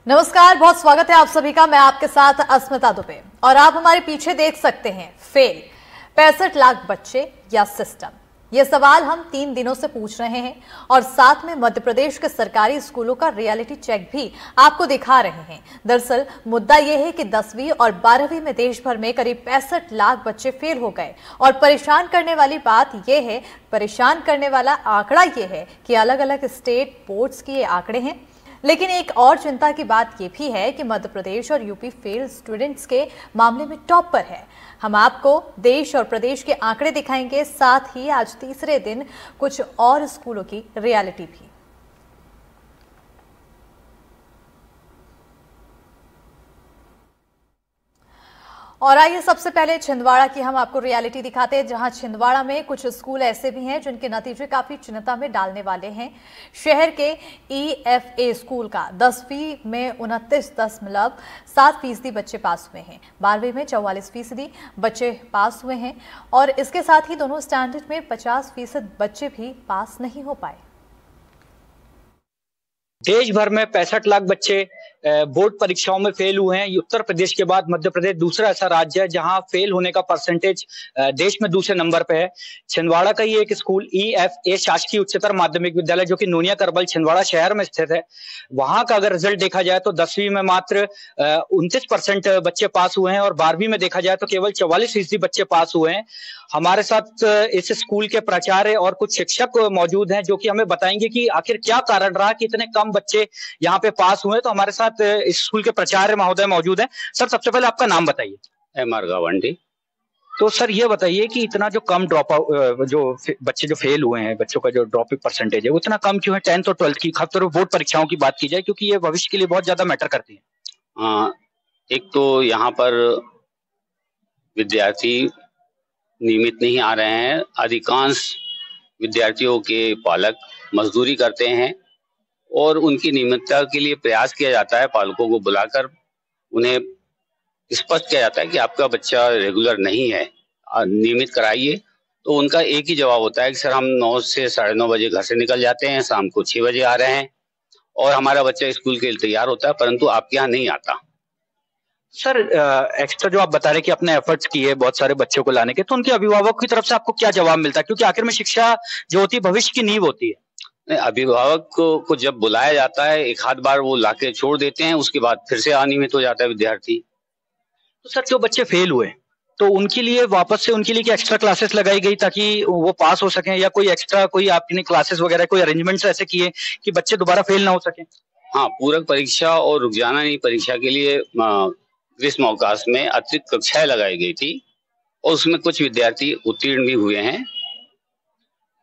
नमस्कार, बहुत स्वागत है आप सभी का। मैं आपके साथ अस्मिता दुबे और आप हमारे पीछे देख सकते हैं फेल 65 लाख बच्चे या सिस्टम। ये सवाल हम 3 दिनों से पूछ रहे हैं और साथ में मध्य प्रदेश के सरकारी स्कूलों का रियलिटी चेक भी आपको दिखा रहे हैं। दरअसल मुद्दा यह है कि 10वीं और 12वीं में देश भर में करीब 65 लाख बच्चे फेल हो गए और परेशान करने वाली बात यह है, परेशान करने वाला आंकड़ा यह है कि अलग अलग स्टेट बोर्ड्स के ये आंकड़े हैं। लेकिन एक और चिंता की बात यह भी है कि मध्य प्रदेश और यूपी फेल स्टूडेंट्स के मामले में टॉप पर है। हम आपको देश और प्रदेश के आंकड़े दिखाएंगे, साथ ही आज तीसरे दिन कुछ और स्कूलों की रियलिटी भी। और आइए सबसे पहले छिंदवाड़ा की हम आपको रियलिटी दिखाते हैं, जहां छिंदवाड़ा में कुछ स्कूल ऐसे भी हैं जिनके नतीजे काफी चिंता में डालने वाले हैं। शहर के EFA स्कूल का 10वीं में 29.7% बच्चे पास हुए हैं, 12वीं में 44% बच्चे पास हुए हैं और इसके साथ ही दोनों स्टैंडर्ड में 50% बच्चे भी पास नहीं हो पाए। देश भर में 65 लाख बच्चे बोर्ड परीक्षाओं में फेल हुए हैं। उत्तर प्रदेश के बाद मध्य प्रदेश दूसरा ऐसा राज्य है जहां फेल होने का परसेंटेज देश में दूसरे नंबर पे है। छिंदवाड़ा का ही एक स्कूल EFA शासकीय उच्चतर माध्यमिक विद्यालय जो कि नोनिया करबल छिंदवाड़ा शहर में स्थित है, वहां का अगर रिजल्ट देखा जाए तो 10वीं में मात्र 29% बच्चे पास हुए हैं और 12वीं में देखा जाए तो केवल 44% बच्चे पास हुए हैं। हमारे साथ इस स्कूल के प्राचार्य और कुछ शिक्षक मौजूद हैं जो कि हमें बताएंगे कि आखिर क्या कारण रहा कि इतने कम बच्चे यहाँ पे पास हुए। तो हमारे साथ इस स्कूल के प्राचार्य महोदय मौजूद हैं। सर, सबसे पहले आपका नाम बताइए। MR गावंडी। तो सर ये बताइए कि इतना जो कम ड्रॉप आउट जो बच्चे जो फेल हुए हैं, बच्चों का जो ड्रॉपिंग परसेंटेज है वो इतना कम क्यों है 10th और 12th की, खासतौर पर बोर्ड परीक्षाओं की बात की जाए, क्योंकि ये भविष्य के लिए बहुत ज्यादा मैटर करती है। एक तो यहाँ पर विद्यार्थी नियमित नहीं आ रहे हैं। अधिकांश विद्यार्थियों के पालक मजदूरी करते हैं और उनकी नियमितता के लिए प्रयास किया जाता है। पालकों को बुलाकर उन्हें स्पष्ट किया जाता है कि आपका बच्चा रेगुलर नहीं है, नियमित कराइए। तो उनका एक ही जवाब होता है कि सर हम 9 से 9:30 बजे घर से निकल जाते हैं, शाम को 6 बजे आ रहे हैं और हमारा बच्चा स्कूल के लिए तैयार होता है, परंतु आपके यहाँ नहीं आता। सर एक्स्ट्रा जो आप बता रहे कि अपने एफर्ट्स किए बहुत सारे बच्चों को लाने के, तो उनके अभिभावक की तरफ से आपको क्या जवाब मिलता है, क्योंकि आखिर में शिक्षा जो होती है भविष्य की नींव होती है। अभिभावक को जब बुलाया जाता है, एक आध बार वो लाके छोड़ देते हैं, उसके बाद फिर से अनियमित हो जाता है विद्यार्थी। तो सर जो बच्चे फेल हुए तो उनके लिए वापस से उनके लिए क्या एक्स्ट्रा क्लासेस लगाई गई ताकि वो पास हो सकें, या कोई एक्स्ट्रा कोई आपने क्लासेस वगैरह कोई अरेंजमेंट्स ऐसे किए कि बच्चे दोबारा फेल ना हो सके? हाँ, पूरक परीक्षा और रुझाना परीक्षा के लिए ग्रीष्म अवकाश में अतिरिक्त कक्षाएं लगाई गई थी और उसमें कुछ विद्यार्थी उत्तीर्ण भी हुए हैं।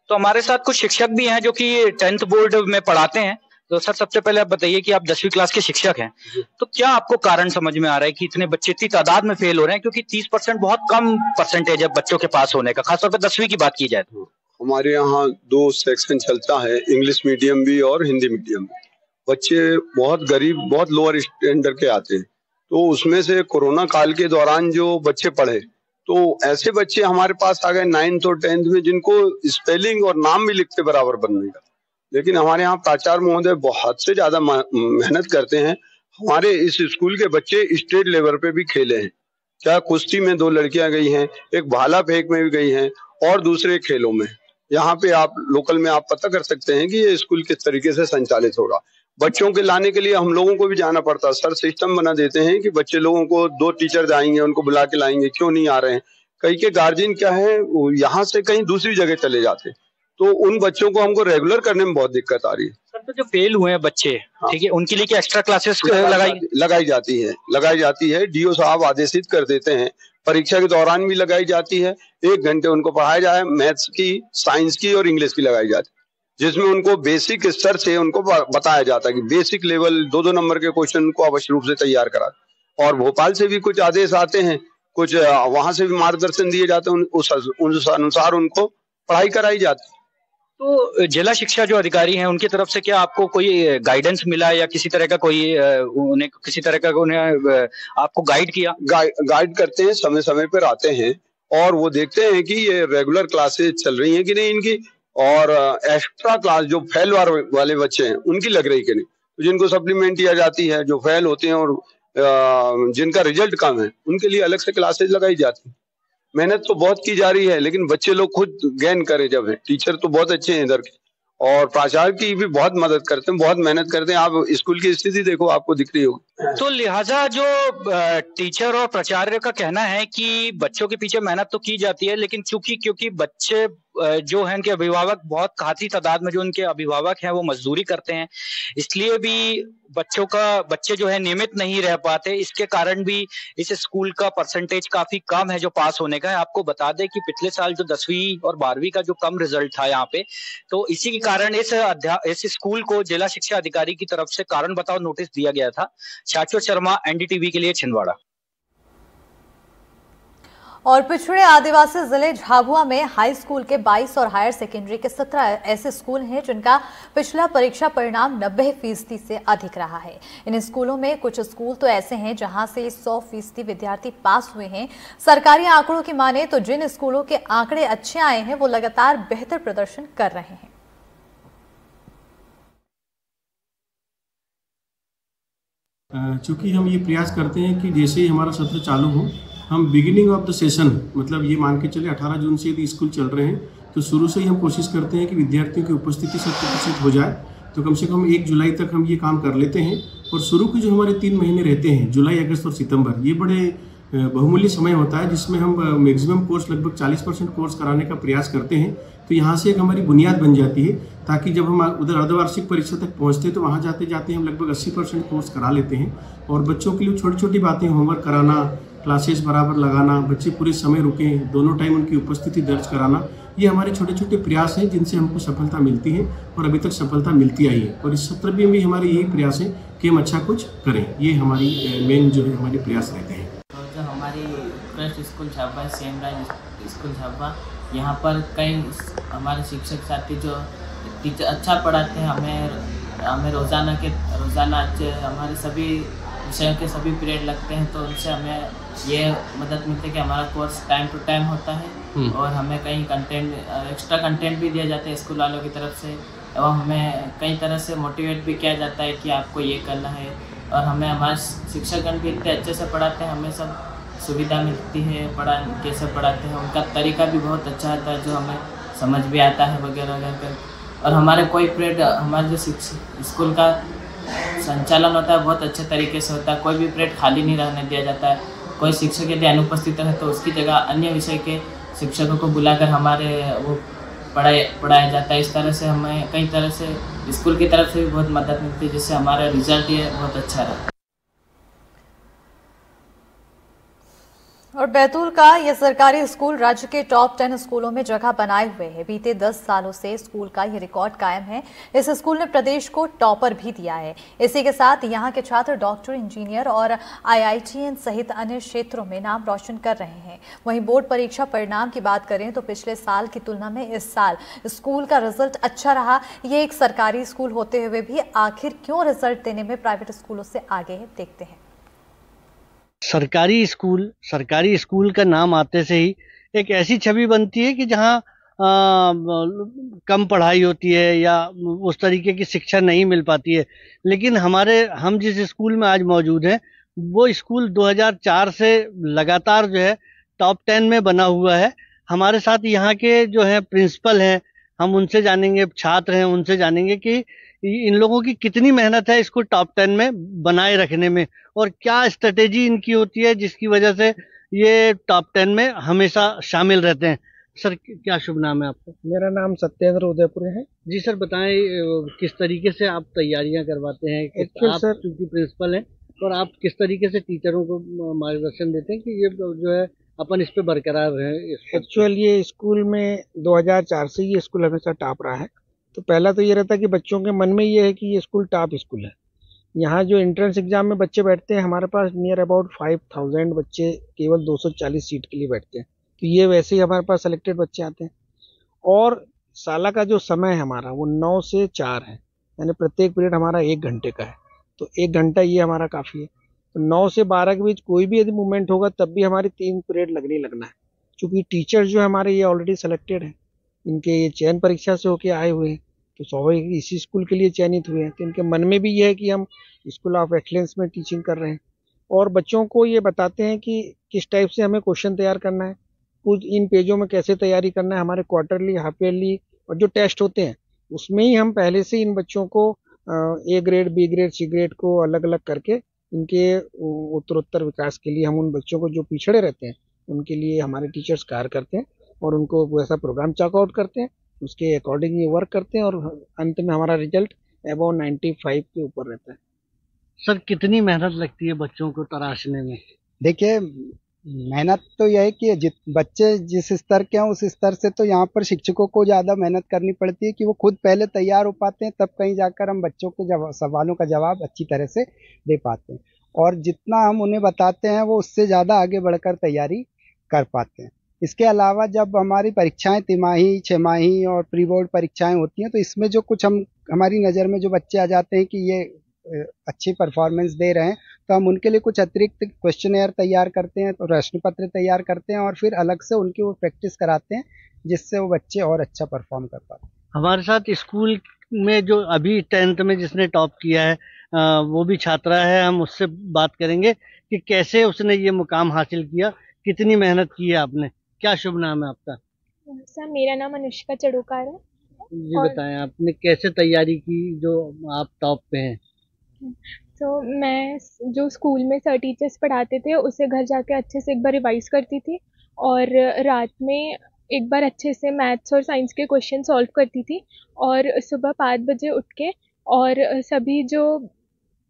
तो हमारे साथ कुछ शिक्षक भी हैं जो कि 10th बोर्ड में पढ़ाते हैं। तो सर सबसे पहले आप बताइए कि आप 10वीं क्लास के शिक्षक हैं, तो क्या आपको कारण समझ में आ रहा है कि इतने बच्चे इतनी तादाद में फेल हो रहे हैं, क्योंकि 30% बहुत कम परसेंटेज है बच्चों के पास होने का, खासतौर पर 10वीं की बात की जाए तो। हमारे यहाँ 2 सेक्शन चलता है, इंग्लिश मीडियम भी और हिंदी मीडियम भी। बच्चे बहुत गरीब, बहुत लोअर स्टैंडर्ड के आते हैं, तो उसमें से कोरोना काल के दौरान जो बच्चे पढ़े तो ऐसे बच्चे हमारे पास आ गए 9th और 10th में जिनको स्पेलिंग और नाम भी लिखते बराबर बनने का। लेकिन हमारे यहाँ प्राचार्य महोदय बहुत से ज्यादा मेहनत करते हैं। हमारे इस स्कूल के बच्चे स्टेट लेवल पे भी खेले हैं, क्या कुश्ती में 2 लड़कियां गई हैं, एक भाला फेंक में भी गई हैं और दूसरे खेलों में। यहाँ पे आप लोकल में आप पता कर सकते हैं कि ये स्कूल किस तरीके से संचालित हो रहा। बच्चों के लाने के लिए हम लोगों को भी जाना पड़ता। सर सिस्टम बना देते हैं कि बच्चे लोगों को 2 टीचर जाएंगे, उनको बुला के लाएंगे, क्यों नहीं आ रहे हैं। कई के गार्जियन क्या है यहाँ से कहीं दूसरी जगह चले जाते, तो उन बच्चों को हमको रेगुलर करने में बहुत दिक्कत आ रही है। सर तो जो फेल हुए हैं बच्चे, ठीक है, उनके लिए क्या एक्स्ट्रा क्लासेस लगाई जाती है। DO साहब आदेशित कर देते हैं, परीक्षा के दौरान भी लगाई जाती है। 1 घंटे उनको पढ़ाया जाए, मैथ्स की, साइंस की और इंग्लिश की लगाई जाती है, जिसमें उनको बेसिक स्तर से उनको बताया जाता है कि बेसिक लेवल 2-2 नंबर के क्वेश्चन को अवश्य रूप से तैयार करा। और भोपाल से भी कुछ आदेश आते हैं, कुछ वहां से भी मार्गदर्शन दिए जाते हैं, उस अनुसार उनको पढ़ाई कराई जाती है। तो जिला शिक्षा जो अधिकारी हैं उनकी तरफ से क्या आपको कोई गाइडेंस मिला या किसी तरह का कोई उन्हें किसी तरह का उन्हें आपको गाइड किया? गाइड करते हैं, समय समय पर आते हैं और वो देखते हैं कि ये रेगुलर क्लासेस चल रही हैं कि नहीं इनकी, और एक्स्ट्रा क्लास जो फेल वाले बच्चे हैं उनकी लग रही कि नहीं। तो जिनको सप्लीमेंट दिया जाती है, जो फेल होते हैं और जिनका रिजल्ट कम है, उनके लिए अलग से क्लासेज लगाई जाती है। मेहनत तो बहुत की जा रही है, लेकिन बच्चे लोग खुद गेन करें जब है। टीचर तो बहुत अच्छे हैं इधर के, और प्राचार्य की भी बहुत मदद करते हैं, बहुत मेहनत करते हैं। आप स्कूल की स्थिति देखो, आपको दिख रही होगी। तो लिहाजा जो टीचर और प्राचार्य का कहना है कि बच्चों के पीछे मेहनत तो की जाती है, लेकिन क्योंकि बच्चे जो हैं उनके अभिभावक बहुत काफी तादाद में जो उनके अभिभावक हैं वो मजदूरी करते हैं, इसलिए भी बच्चे जो है नियमित नहीं रह पाते। इसके कारण भी इस स्कूल का परसेंटेज काफी कम है जो पास होने का है। आपको बता दें कि पिछले साल जो 10वीं और 12वीं का जो कम रिजल्ट था यहाँ पे, तो इसी के कारण इस स्कूल को जिला शिक्षा अधिकारी की तरफ से कारण बताओ नोटिस दिया गया था। शाश्वत शर्मा, एनडीटीवी के लिए छिंदवाड़ा। और पिछड़े आदिवासी जिले झाबुआ में हाई स्कूल के 22 और हायर सेकेंडरी के 17 ऐसे स्कूल हैं जिनका पिछला परीक्षा परिणाम 90% से अधिक रहा है। इन स्कूलों में कुछ स्कूल तो ऐसे हैं जहां से 100% विद्यार्थी पास हुए हैं। सरकारी आंकड़ों की माने तो जिन स्कूलों के आंकड़े अच्छे आए हैं वो लगातार बेहतर प्रदर्शन कर रहे हैं। चूंकि हम ये प्रयास करते हैं कि जैसे ही हमारा सत्र चालू हो, हम बिगिनिंग ऑफ द सेशन, मतलब ये मान के चले 18 जून से यदि स्कूल चल रहे हैं तो शुरू से ही हम कोशिश करते हैं कि विद्यार्थियों की उपस्थिति 100% हो जाए। तो कम से कम 1 जुलाई तक हम ये काम कर लेते हैं। और शुरू के जो हमारे 3 महीने रहते हैं, जुलाई, अगस्त और सितंबर, ये बड़े बहुमूल्य समय होता है जिसमें हम मैक्सिमम कोर्स लगभग 40% कोर्स कराने का प्रयास करते हैं। तो यहाँ से एक हमारी बुनियाद बन जाती है, ताकि जब हम उधर अर्धवार्षिक परीक्षा तक पहुँचते हैं तो वहाँ जाते जाते हम लगभग 80% कोर्स करा लेते हैं। और बच्चों के लिए छोटी छोटी बातें, होमवर्क कराना, क्लासेस बराबर लगाना, बच्चे पूरे समय रुकें, दोनों टाइम उनकी उपस्थिति दर्ज कराना, ये हमारे छोटे छोटे प्रयास हैं जिनसे हमको सफलता मिलती है और अभी तक सफलता मिलती आई है। और इस सत्र में भी हमारे यही प्रयास है कि हम अच्छा कुछ करें। ये हमारी मेन जो है हमारे प्रयास रहते हैं। तो जो हमारी उत्कृष्ट स्कूल झाबुआ, सेमराज स्कूल झाबुआ, यहाँ पर कई हमारे शिक्षक साथी जो टीचर अच्छा पढ़ाते हैं, हमें रोज़ाना अच्छे हमारे सभी विषयों के सभी पीरियड लगते हैं। तो उनसे हमें ये मदद मिलती है कि हमारा कोर्स टाइम टू टाइम होता है और हमें कई कंटेंट, एक्स्ट्रा कंटेंट भी दिया जाता है स्कूल वालों की तरफ से, एवं हमें कई तरह से मोटिवेट भी किया जाता है कि आपको ये करना है। और हमें हमारे शिक्षकगण भी इतने अच्छे से पढ़ाते हैं, हमें सब सुविधा मिलती है, कैसे पढ़ाते हैं उनका तरीका भी बहुत अच्छा आता है जो हमें समझ भी आता है वगैरह वगैरह। और हमारे कोई पीरियड, हमारे जो स्कूल का संचालन होता है बहुत अच्छे तरीके से होता है, कोई भी पीरियड खाली नहीं रहने दिया जाता है। कोई शिक्षक यदि अनुपस्थित है तो उसकी जगह अन्य विषय के शिक्षकों को बुलाकर हमारे वो पढ़ाया जाता है। इस तरह से हमें कई तरह से स्कूल की तरफ से भी बहुत मदद मिलती है, जिससे हमारा रिजल्ट ये बहुत अच्छा रहा। और बैतूल का यह सरकारी स्कूल राज्य के टॉप 10 स्कूलों में जगह बनाए हुए है। बीते 10 सालों से स्कूल का यह रिकॉर्ड कायम है। इस स्कूल ने प्रदेश को टॉपर भी दिया है। इसी के साथ यहाँ के छात्र डॉक्टर, इंजीनियर और IITN सहित अन्य क्षेत्रों में नाम रोशन कर रहे हैं। वहीं बोर्ड परीक्षा परिणाम की बात करें तो पिछले साल की तुलना में इस साल स्कूल का रिजल्ट अच्छा रहा। ये एक सरकारी स्कूल होते हुए भी आखिर क्यों रिजल्ट देने में प्राइवेट स्कूलों से आगे है, देखते हैं। सरकारी स्कूल का नाम आते से ही एक ऐसी छवि बनती है कि जहाँ कम पढ़ाई होती है या उस तरीके की शिक्षा नहीं मिल पाती है। लेकिन हम जिस स्कूल में आज मौजूद हैं वो स्कूल 2004 से लगातार जो है टॉप 10 में बना हुआ है। हमारे साथ यहाँ के जो है प्रिंसिपल हैं, हम उनसे जानेंगे, छात्र हैं उनसे जानेंगे कि इन लोगों की कितनी मेहनत है इसको टॉप 10 में बनाए रखने में और क्या स्ट्रेटेजी इनकी होती है जिसकी वजह से ये टॉप 10 में हमेशा शामिल रहते हैं। सर, क्या शुभ नाम है आपका? मेरा नाम सत्येंद्र उदयपुर है। जी सर, बताएं किस तरीके से आप तैयारियां करवाते हैं? आप चूंकि प्रिंसिपल हैं और आप किस तरीके से टीचरों को मार्गदर्शन देते हैं कि ये जो है अपन इस पे बरकरार रहे? एक्चुअल ये स्कूल में 2004 से ये स्कूल हमेशा टॉप रहा है। तो पहला तो ये रहता है कि बच्चों के मन में ये है कि ये स्कूल टॉप स्कूल है। यहाँ जो एंट्रेंस एग्जाम में बच्चे बैठते हैं, हमारे पास नियर अबाउट 5000 बच्चे केवल 240 सीट के लिए बैठते हैं। तो ये वैसे ही हमारे पास सेलेक्टेड बच्चे आते हैं। और साला का जो समय है हमारा वो 9 से 4 है, यानी प्रत्येक पीरियड हमारा 1 घंटे का है। तो 1 घंटा ये हमारा काफ़ी है। तो 9 से 12 के बीच कोई भी यदि मूवमेंट होगा तब भी हमारे 3 पीरियड लगना है। क्योंकि टीचर्स जो हमारे ये ऑलरेडी सेलेक्टेड हैं, इनके ये चयन परीक्षा से होके आए हुए हैं। तो स्वाभाविक इसी स्कूल के लिए चयनित हुए हैं। तो इनके मन में भी ये है कि हम स्कूल ऑफ एक्सीलेंस में टीचिंग कर रहे हैं, और बच्चों को ये बताते हैं कि किस टाइप से हमें क्वेश्चन तैयार करना है, कुछ इन पेजों में कैसे तैयारी करना है। हमारे क्वार्टरली, हाफ ईयरली और जो टेस्ट होते हैं उसमें ही हम पहले से इन बच्चों को A grade, B grade, C grade को अलग अलग करके इनके उत्तरोत्तर विकास के लिए हम उन बच्चों को जो पिछड़े रहते हैं उनके लिए हमारे टीचर्स कार्य करते हैं और उनको वैसा प्रोग्राम चेकआउट करते हैं, उसके अकॉर्डिंग ये वर्क करते हैं और अंत में हमारा रिजल्ट अबाउट 95 के ऊपर रहता है। सर, कितनी मेहनत लगती है बच्चों को तराशने में? देखिए, मेहनत तो यह है कि बच्चे जिस स्तर के हैं उस स्तर से तो यहाँ पर शिक्षकों को ज़्यादा मेहनत करनी पड़ती है कि वो खुद पहले तैयार हो पाते हैं, तब कहीं जाकर हम बच्चों के सवालों का जवाब अच्छी तरह से दे पाते हैं, और जितना हम उन्हें बताते हैं वो उससे ज़्यादा आगे बढ़कर तैयारी कर पाते हैं। इसके अलावा जब हमारी परीक्षाएं तिमाही, छमाही और प्री बोर्ड परीक्षाएं होती हैं तो इसमें जो कुछ हमारी नज़र में जो बच्चे आ जाते हैं कि ये अच्छी परफॉर्मेंस दे रहे हैं, तो हम उनके लिए कुछ अतिरिक्त क्वेश्चनेयर तैयार करते हैं, तो प्रश्न पत्र तैयार करते हैं और फिर अलग से उनकी वो प्रैक्टिस कराते हैं जिससे वो बच्चे और अच्छा परफॉर्म कर पाते हैं। हमारे साथ स्कूल में जो अभी 10th में जिसने टॉप किया है वो भी छात्रा है, हम उससे बात करेंगे कि कैसे उसने ये मुकाम हासिल किया, कितनी मेहनत की है आपने। क्या शुभ नाम है आपका? सर, मेरा नाम अनुष्का चड़ोकार है। जी बताएं, आपने कैसे तैयारी की जो आप टॉप पे हैं? तो मैं जो स्कूल में सर टीचर्स पढ़ाते थे उसे घर जाके अच्छे से एक बार रिवाइज करती थी और रात में एक बार अच्छे से मैथ्स और साइंस के क्वेश्चन सॉल्व करती थी, और सुबह 5 बजे उठ के और सभी जो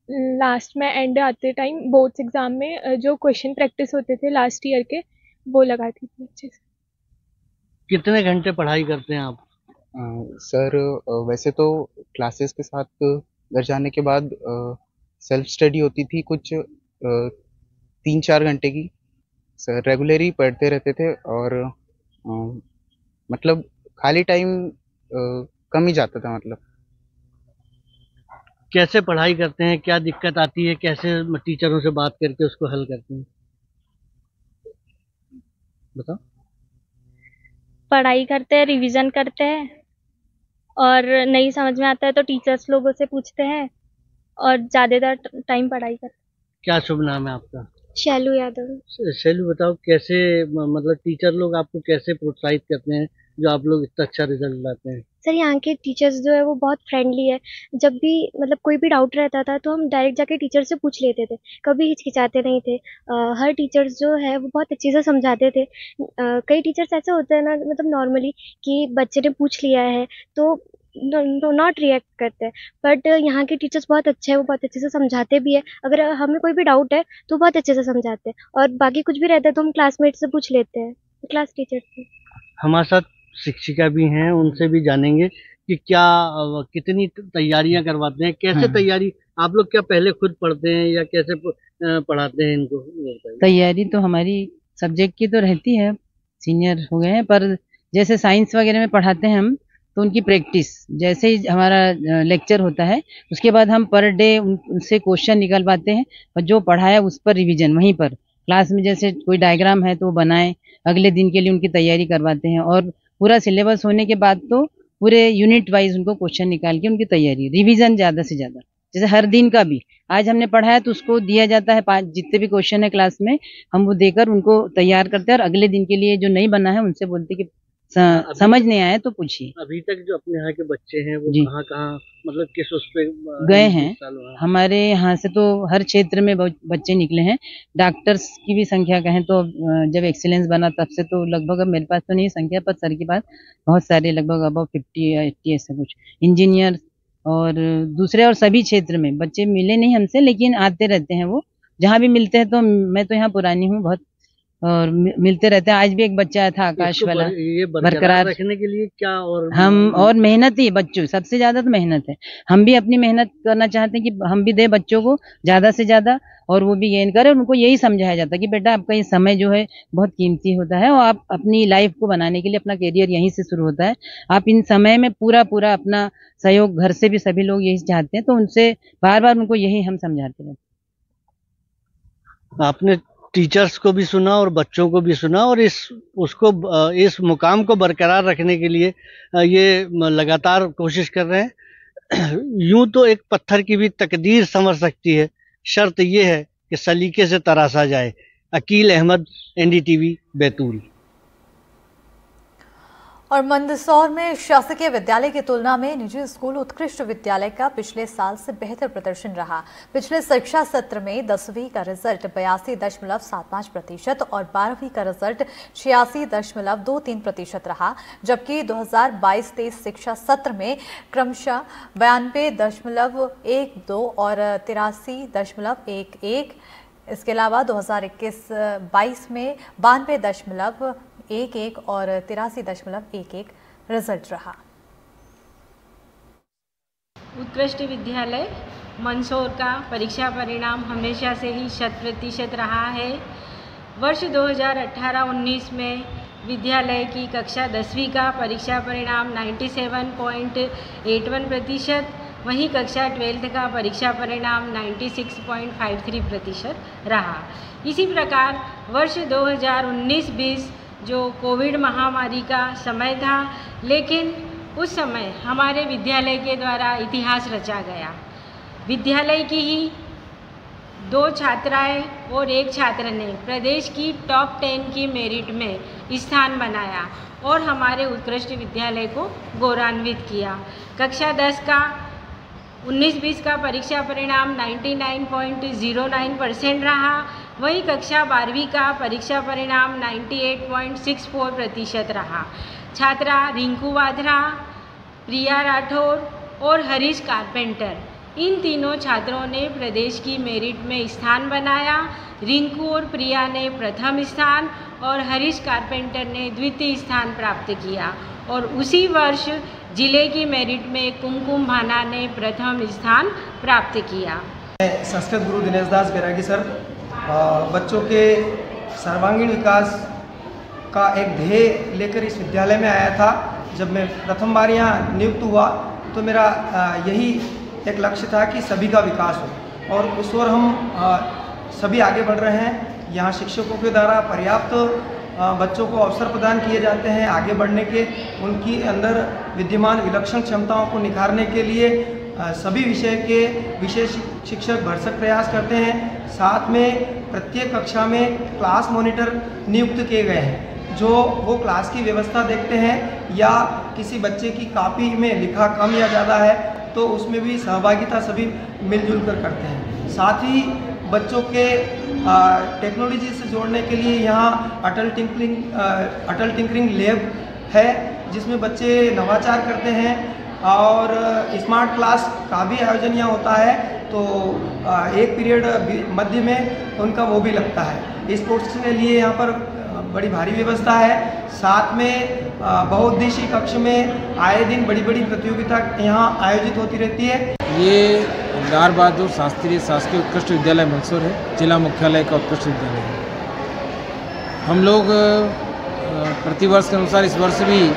लास्ट में एंड आते टाइम बोर्ड्स एग्जाम में जो क्वेश्चन प्रैक्टिस होते थे लास्ट ईयर के वो लगाती थी अच्छे से। कितने घंटे पढ़ाई करते हैं आप? सर, वैसे तो क्लासेस के साथ घर जाने के बाद सेल्फ स्टडी होती थी कुछ 3-4 घंटे की। सर रेगुलरली पढ़ते रहते थे और मतलब खाली टाइम कम ही जाता था। मतलब कैसे पढ़ाई करते हैं, क्या दिक्कत आती है, कैसे टीचरों से बात करके उसको हल करते हैं, बताओ। पढ़ाई करते हैं, रिवीजन करते हैं और नहीं समझ में आता है तो टीचर्स लोगों से पूछते हैं और ज़्यादातर टाइम पढ़ाई करते हैं। क्या शुभ नाम है आपका? शैलू यादव। शैलू, बताओ कैसे मतलब टीचर लोग आपको कैसे प्रोत्साहित करते हैं जो आप लोग इतना अच्छा रिजल्ट लाते हैं? सर, यहाँ के टीचर्स जो है वो बहुत फ्रेंडली है। जब भी मतलब कोई भी डाउट रहता था तो हम डायरेक्ट जाके टीचर से पूछ लेते थे, कभी हिचकिचाते नहीं थे। हर टीचर्स जो है वो बहुत अच्छे से समझाते थे। कई टीचर्स ऐसे होते हैं ना, मतलब नॉर्मली कि बच्चे ने पूछ लिया है तो नॉट रिएक्ट करते हैं, बट यहाँ के टीचर्स बहुत अच्छे हैं, वो बहुत अच्छे से समझाते भी है। अगर हमें कोई भी डाउट है तो बहुत अच्छे से समझाते हैं, और बाकी कुछ भी रहता है तो हम क्लासमेट से पूछ लेते हैं, क्लास टीचर से। हमारे साथ शिक्षिका भी हैं, उनसे भी जानेंगे कि क्या कितनी तैयारियां करवाते हैं, कैसे तैयारी आप लोग क्या पहले खुद पढ़ते हैं या कैसे पढ़ाते हैं इनको? तैयारी तो हमारी सब्जेक्ट की तो रहती है, सीनियर हो गए हैं, पर जैसे साइंस वगैरह में पढ़ाते हैं हम तो उनकी प्रैक्टिस, जैसे ही हमारा लेक्चर होता है उसके बाद हम पर डे उनसे क्वेश्चन निकलवाते हैं और जो पढ़ाया उस पर रिवीजन वहीं पर क्लास में, जैसे कोई डायग्राम है तो वो बनाएं, अगले दिन के लिए उनकी तैयारी करवाते हैं। और पूरा सिलेबस होने के बाद तो पूरे यूनिट वाइज उनको क्वेश्चन निकाल के उनकी तैयारी, रिवीजन ज़्यादा से ज़्यादा, जैसे हर दिन का भी आज हमने पढ़ाया तो उसको दिया जाता है 5 जितने भी क्वेश्चन है क्लास में हम वो देकर उनको तैयार करते हैं, और अगले दिन के लिए जो नहीं बना है उनसे बोलते कि समझ नहीं आया तो पूछिए। अभी तक जो अपने यहाँ के बच्चे हैं वो कहाँ मतलब किस उस पे गए हैं? हमारे यहाँ से तो हर क्षेत्र में बच्चे निकले हैं। डॉक्टर्स की भी संख्या कहें तो जब एक्सीलेंस बना तब से तो लगभग, अब मेरे पास तो नहीं संख्या, पर सर की बात बहुत सारे, लगभग अबाउट 50 या 80 ऐसे कुछ इंजीनियर और दूसरे और सभी क्षेत्र में बच्चे मिले नहीं हमसे, लेकिन आते रहते हैं वो जहाँ भी मिलते हैं। तो मैं तो यहाँ पुरानी हूँ बहुत और मिलते रहते हैं। आज भी एक बच्चा था आकाश वाला, ये बरकरार रखने के लिए क्या और मेहनत ही बच्चों, सबसे ज्यादा तो मेहनत है। हम भी अपनी मेहनत करना चाहते हैं कि हम भी दे बच्चों को ज्यादा से ज्यादा और वो भी गेन करें। उनको यही समझाया जाता है कि बेटा आपका ये समय जो है बहुत कीमती होता है और आप अपनी लाइफ को बनाने के लिए, अपना करियर यहीं से शुरू होता है, आप इन समय में पूरा अपना सहयोग, घर से भी सभी लोग यही चाहते हैं, तो उनसे बार बार उनको यही हम समझाते रहते हैं। आपने टीचर्स को भी सुना और बच्चों को भी सुना, और इस मुकाम को बरकरार रखने के लिए ये लगातार कोशिश कर रहे हैं। यूं तो एक पत्थर की भी तकदीर संवर सकती है, शर्त ये है कि सलीके से तराशा जाए। अकील अहमद, NDTV, बैतूल। और मंदसौर में शासकीय विद्यालय की तुलना में निजी स्कूल उत्कृष्ट विद्यालय का पिछले साल से बेहतर प्रदर्शन रहा। पिछले शिक्षा सत्र में 10वीं का रिजल्ट 82.75% और 12वीं का रिजल्ट 86.23% रहा, जबकि 2022-23 शिक्षा सत्र में क्रमशः 92.12 और 83.11। इसके अलावा 2021-22 में 92.11 और 83.11 रिजल्ट रहा। उत्कृष्ट विद्यालय मंदसौर का परीक्षा परिणाम हमेशा से ही 100% रहा है। वर्ष 2018-19 में विद्यालय की कक्षा 10वीं का परीक्षा परिणाम 97.81%, वहीं कक्षा 12th का परीक्षा परिणाम 96.53% रहा। इसी प्रकार वर्ष 2019-20 जो कोविड महामारी का समय था, लेकिन उस समय हमारे विद्यालय के द्वारा इतिहास रचा गया। विद्यालय की ही 2 छात्राएं और 1 छात्र ने प्रदेश की टॉप 10 की मेरिट में स्थान बनाया और हमारे उत्कृष्ट विद्यालय को गौरवान्वित किया। कक्षा 10 का 19-20 का परीक्षा परिणाम 99.09% रहा, वहीं कक्षा 12वीं का परीक्षा परिणाम 98.64% रहा। छात्रा रिंकू वाधरा, प्रिया राठौर और हरीश कारपेंटर, इन तीनों छात्रों ने प्रदेश की मेरिट में स्थान बनाया। रिंकू और प्रिया ने प्रथम स्थान और हरीश कारपेंटर ने द्वितीय स्थान प्राप्त किया। और उसी वर्ष जिले की मेरिट में कुमकुम भाना ने प्रथम स्थान प्राप्त किया। संस्कृत गुरु दिनेश दास बैरागी सर, बच्चों के सर्वांगीण विकास का एक ध्येय लेकर इस विद्यालय में आया था। जब मैं प्रथम बार यहाँ नियुक्त हुआ तो मेरा यही एक लक्ष्य था कि सभी का विकास हो, और उस ओर हम सभी आगे बढ़ रहे हैं। यहाँ शिक्षकों के द्वारा पर्याप्त बच्चों को अवसर प्रदान किए जाते हैं आगे बढ़ने के। उनकी अंदर विद्यमान विलक्षण क्षमताओं को निखारने के लिए सभी विषय के विशेष शिक्षक भरसक प्रयास करते हैं। साथ में प्रत्येक कक्षा में क्लास मॉनिटर नियुक्त किए गए हैं, जो वो क्लास की व्यवस्था देखते हैं, या किसी बच्चे की कॉपी में लिखा कम या ज़्यादा है तो उसमें भी सहभागिता सभी मिलजुल कर करते हैं। साथ ही बच्चों के टेक्नोलॉजी से जोड़ने के लिए यहाँ अटल टिंकरिंग लैब है, जिसमें बच्चे नवाचार करते हैं, और स्मार्ट क्लास का भी आयोजन यहाँ होता है। तो एक पीरियड मध्य में उनका वो भी लगता है। स्पोर्ट्स के लिए यहाँ पर बड़ी भारी व्यवस्था है। साथ में बहुउद्देशीय कक्ष में आए दिन बड़ी बड़ी प्रतियोगिता यहाँ आयोजित होती रहती है। ये लाल बहादुर शास्त्री शासकीय उत्कृष्ट विद्यालय मंदसौर है, जिला मुख्यालय का उत्कृष्ट विद्यालय है। हम लोग प्रतिवर्ष के अनुसार इस वर्ष भी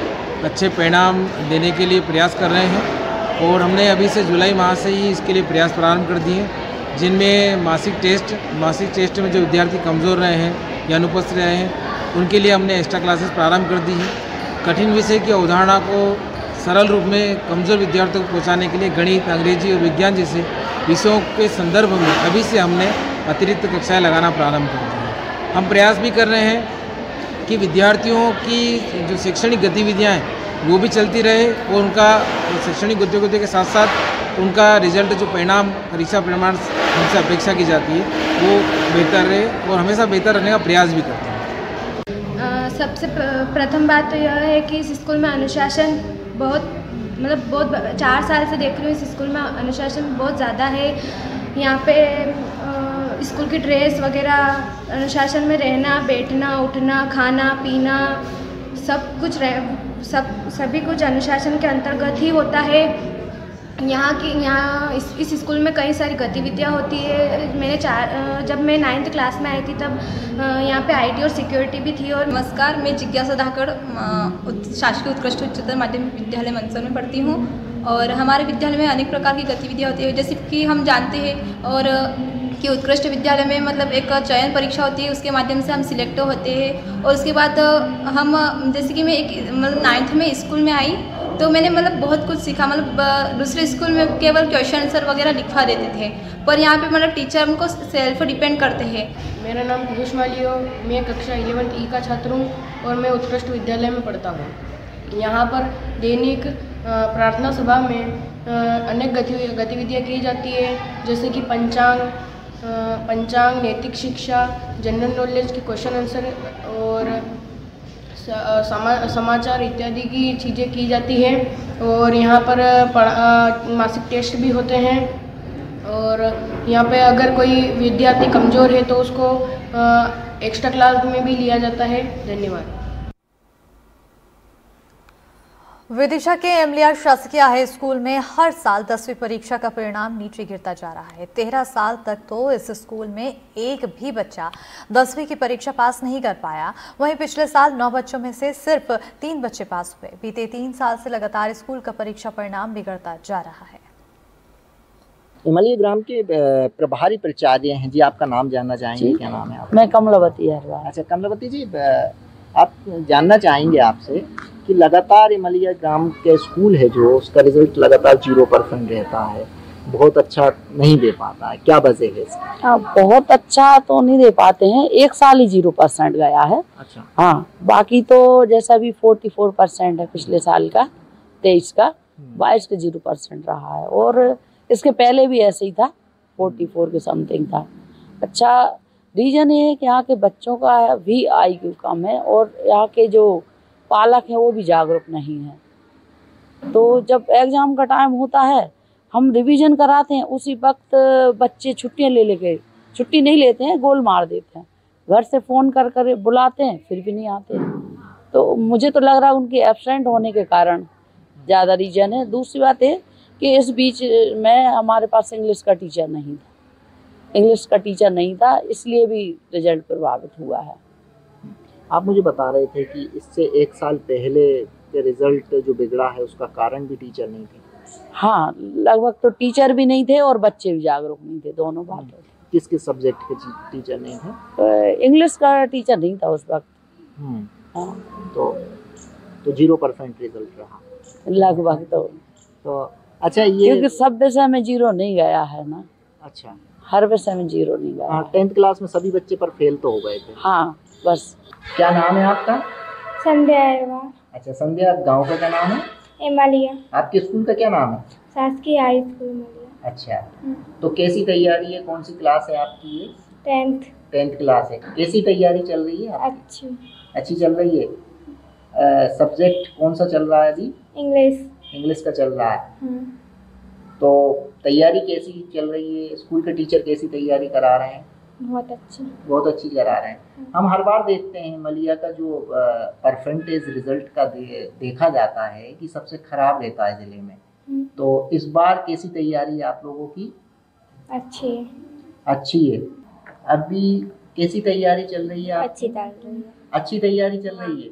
अच्छे परिणाम देने के लिए प्रयास कर रहे हैं, और हमने अभी से जुलाई माह से ही इसके लिए प्रयास प्रारंभ कर दिए, जिनमें मासिक टेस्ट में जो विद्यार्थी कमज़ोर रहे हैं या अनुपस्थित रहे हैं, उनके लिए हमने एक्स्ट्रा क्लासेस प्रारंभ कर दी हैं। कठिन विषय की अवधारणा को सरल रूप में कमज़ोर विद्यार्थियों को पहुंचाने के लिए गणित, अंग्रेजी और विज्ञान जैसे विषयों के संदर्भ में अभी से हमने अतिरिक्त कक्षाएं लगाना प्रारंभ कर दी हैं। हम प्रयास भी कर रहे हैं कि विद्यार्थियों की जो शैक्षणिक गतिविधियाँ हैं वो भी चलती रहे, और उनका शैक्षणिक गतिविधियों के साथ साथ उनका रिजल्ट जो परिणाम परीक्षा परिणाम हमसे अपेक्षा की जाती है वो बेहतर रहे, और हमेशा बेहतर रहने का प्रयास भी करते हैं। सबसे प्रथम बात तो यह है कि इस स्कूल में अनुशासन बहुत 4 साल से देख रही हूँ, इस स्कूल में अनुशासन बहुत ज़्यादा है। यहाँ पे स्कूल की ड्रेस वगैरह, अनुशासन में रहना, बैठना, उठना, खाना पीना, सभी कुछ अनुशासन के अंतर्गत ही होता है। यहाँ इस स्कूल में कई सारी गतिविधियाँ होती है। जब मैं 9th क्लास में आई थी तब यहाँ पे IT और सिक्योरिटी भी थी। और नमस्कार, मैं जिज्ञासा धाकड़ शासकीय उत्कृष्ट उच्चतर माध्यमिक विद्यालय मंदसौर में पढ़ती हूँ, और हमारे विद्यालय में अनेक प्रकार की गतिविधियाँ होती है, जैसे कि हम जानते हैं और कि उत्कृष्ट विद्यालय में मतलब एक चयन परीक्षा होती है, उसके माध्यम से हम सिलेक्ट होते हैं। और उसके बाद हम जैसे कि मैं एक मतलब 9th में स्कूल में आई तो मैंने मतलब बहुत कुछ सीखा। मतलब दूसरे स्कूल में केवल क्वेश्चन आंसर वगैरह लिखवा देते थे, पर यहाँ पे मतलब टीचर हमको सेल्फ डिपेंड करते हैं। मेरा नाम पीयूष मालियो, मैं कक्षा 11 ई का छात्र हूँ और मैं उत्कृष्ट विद्यालय में पढ़ता हूँ। यहाँ पर दैनिक प्रार्थना सभा में अनेक गतिविधियाँ की जाती है, जैसे कि पंचांग, नैतिक शिक्षा, जनरल नॉलेज के क्वेश्चन आंसर और समाचार इत्यादि की चीज़ें की जाती है। और यहाँ पर मासिक टेस्ट भी होते हैं। और यहाँ पे अगर कोई विद्यार्थी कमज़ोर है तो उसको एक्स्ट्रा क्लास में भी लिया जाता है। धन्यवाद। विदिशा के एमलियार शासकीय हाई स्कूल में हर साल 10वीं परीक्षा का परिणाम नीचे गिरता जा रहा है। 13 साल तक तो इस स्कूल में एक भी बच्चा 10वीं की परीक्षा पास नहीं कर पाया। वहीं पिछले साल 9 बच्चों में से सिर्फ 3 बच्चे पास हुए। बीते 3 साल से लगातार स्कूल का परीक्षा परिणाम बिगड़ता जा रहा है। इमलिया ग्राम के प्रभारी प्राचार्य हैं जी, आपका नाम जानना चाहेंगे? क्या नाम है आपका? मैं कमलावती है। अच्छा कमलावती जी, आप जानना चाहेंगे आपसे कि लगातार इमलिया ग्राम के स्कूल है जो उसका रिजल्ट लगातार 0% रहता है, बहुत अच्छा नहीं दे पाता है, क्या वजह है इसकी? हाँ, बहुत अच्छा तो नहीं दे पाते हैं, एक साल ही 0% गया है। अच्छा। हाँ, बाकी तो जैसा भी 44% है पिछले साल का, 23 का, 22 का 0% रहा है। और इसके पहले भी ऐसे ही था, 44 के समथिंग था। अच्छा, रीजन ये है कि यहाँ के बच्चों का भी IQ कम है और यहाँ के जो पालक हैं वो भी जागरूक नहीं है। तो जब एग्ज़ाम का टाइम होता है हम रिवीजन कराते हैं, उसी वक्त बच्चे छुट्टियाँ छुट्टी नहीं लेते हैं, गोल मार देते हैं। घर से फ़ोन कर बुलाते हैं फिर भी नहीं आते हैं। तो मुझे तो लग रहा है उनके एब्सेंट होने के कारण ज़्यादा रीजन है। दूसरी बात है कि इस बीच में हमारे पास इंग्लिश का टीचर नहीं था, इसलिए भी रिजल्ट प्रभावित हुआ है। आप मुझे बता रहे थे कि इससे 1 साल पहले के रिजल्ट जो बिगड़ा है उसका कारण भी टीचर नहीं थे। हाँ, लगभग तो टीचर भी नहीं थे और बच्चे भी जागरूक नहीं थे, दोनों बातें। किस किस सब्जेक्ट के टीचर नहीं थे? इंग्लिश का टीचर नहीं था उस वक्त। हाँ। तो 0% रिजल्ट रहा लगभग। तो अच्छा, ये क्योंकि सब विषय में 0 नहीं गया है ना। अच्छा, हर विषय में 0 नहीं गया। 10th क्लास में सभी बच्चे पर फेल तो हो गए थे। हाँ, बस। क्या नाम है आपका? संध्या। अच्छा संध्या, गांव का क्या नाम है? इमलिया। आपके स्कूल का क्या नाम है? शासकीय हाई स्कूल इमलिया। अच्छा, तो कैसी तैयारी है, कौन सी क्लास है आपकी ये? 10th क्लास है। कैसी तैयारी चल रही है? अच्छी चल रही है। सब्जेक्ट कौन सा चल रहा है अभी? इंग्लिश का चल रहा है। तो तैयारी कैसी चल रही है? स्कूल के टीचर कैसी तैयारी करा रहे हैं? बहुत अच्छी करा रहे हैं। हम हर बार देखते हैं इमलिया का जो परसेंटेज रिजल्ट का देखा जाता है कि सबसे खराब रहता है जिले में। तो इस बार कैसी तैयारी है आप लोगों की? अच्छी है। अभी कैसी तैयारी चल रही है? अच्छी तैयारी चल रही है।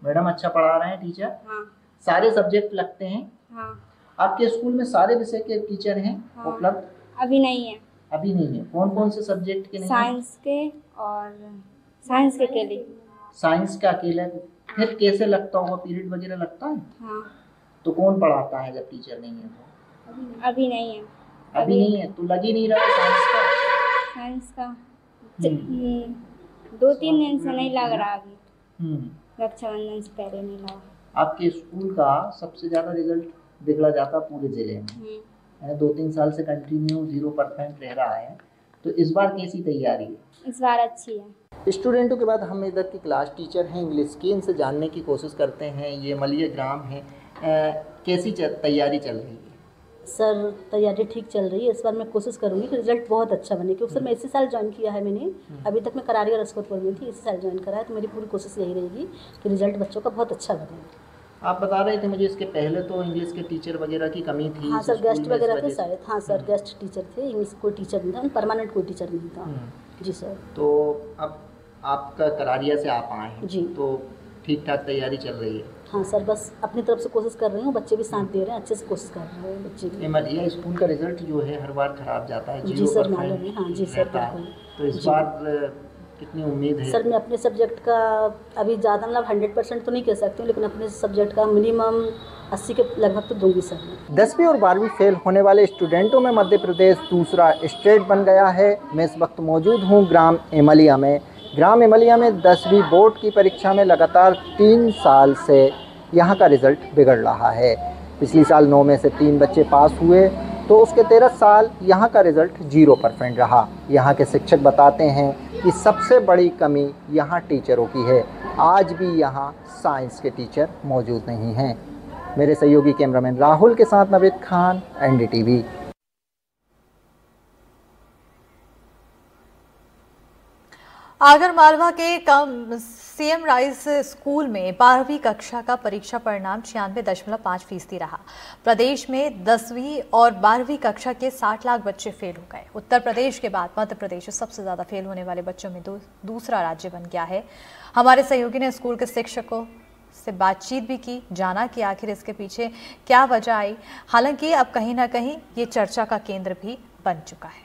मैडम अच्छा पढ़ा रहे हैं टीचर? हाँ। सारे सब्जेक्ट लगते हैं? हाँ। आपके स्कूल में सारे विषय के टीचर हैं उपलब्ध? अभी नहीं है। कौन कौन से सब्जेक्ट के नहीं? साइंस के और साइंस के अकेले। साइंस का अकेला। फिर कैसे लगता होगा, पीरियड वगैरह लगता है? हाँ। तो कौन पढ़ाता है जब टीचर नहीं है तो? अभी नहीं है। अभी नहीं है तो लग ही नहीं रहा साइंस का 2-3 दिन से नहीं लग रहा अभी। रक्षाबंधन से पहले नहीं लगा। आपके स्कूल का सबसे ज्यादा रिजल्ट बिगड़ा जाता पूरे जिले में, 2-3 साल से कंटिन्यू 0% रह रहा है। तो इस बार कैसी तैयारी है? इस बार अच्छी है। स्टूडेंटों के बाद हम इधर की क्लास टीचर हैं इंग्लिश की, इनसे जानने की कोशिश करते हैं। ये मलिया ग्राम है, कैसी तैयारी चल रही है? सर तैयारी ठीक चल रही है। इस बार मैं कोशिश करूँगी कि रिजल्ट बहुत अच्छा बने, क्योंकि सर मैं इसी साल ज्वाइन किया है मैंने। अभी तक मैं करारी और अस्कोटपुर में थी, इसी साल ज्वाइन करा है। तो मेरी पूरी कोशिश यही रहेगी कि रिजल्ट बच्चों का बहुत अच्छा बने। आप बता रहे थे मुझे इसके पहले तो इंग्लिश के टीचर वगैरह की कमी थी। हाँ सर, गेस्ट वगैरह थे शायद। हाँ सर, गेस्ट टीचर थे, इंग्लिश कोई टीचर नहीं था, परमानेंट कोई टीचर नहीं था। जी सर। तो अब आपका करारिया से आप आए हैं जी, तो ठीक ठाक तैयारी चल रही है? हाँ सर, बस अपनी तरफ से कोशिश कर रही हूँ, बच्चे भी साथ दे रहे हैं, अच्छे से कोशिश कर रहे हैं बच्चे भी। एमलिया स्कूल का रिजल्ट जो है हर बार खराब जाता है, जी सर मालूम है। हाँ जी सर बिल्कुल। तो इस बार कितनी उम्मीद है? सर मैं अपने सब्जेक्ट का अभी ज़्यादा मतलब 100% तो नहीं कह सकती हूँ, लेकिन अपने सब्जेक्ट का मिनिमम 80 के लगभग तो दूंगी सर मैं। 10वीं और 12वीं फेल होने वाले स्टूडेंटों में मध्य प्रदेश दूसरा स्टेट बन गया है। मैं इस वक्त मौजूद हूँ ग्राम एमलिया में। ग्राम एमलिया में 10वीं बोर्ड की परीक्षा में लगातार 3 साल से यहाँ का रिज़ल्ट बिगड़ रहा है। पिछली साल 9 में से 3 बच्चे पास हुए, तो उसके 13 साल यहाँ का रिज़ल्ट 0% रहा। यहाँ के शिक्षक बताते हैं कि सबसे बड़ी कमी यहाँ टीचरों की है। आज भी यहाँ साइंस के टीचर मौजूद नहीं हैं। मेरे सहयोगी कैमरामैन राहुल के साथ नवीद खान, NDTV। आगरमालवा के CM राइस स्कूल में 12वीं कक्षा का परीक्षा परिणाम 96.5% रहा। प्रदेश में 10वीं और 12वीं कक्षा के 60 लाख बच्चे फेल हो गए। उत्तर प्रदेश के बाद मध्य प्रदेश सबसे ज्यादा फेल होने वाले बच्चों में दूसरा राज्य बन गया है। हमारे सहयोगी ने स्कूल के शिक्षकों से बातचीत भी की, जाना कि आखिर इसके पीछे क्या वजह आई। हालांकि अब कहीं ना कहीं ये चर्चा का केंद्र भी बन चुका है।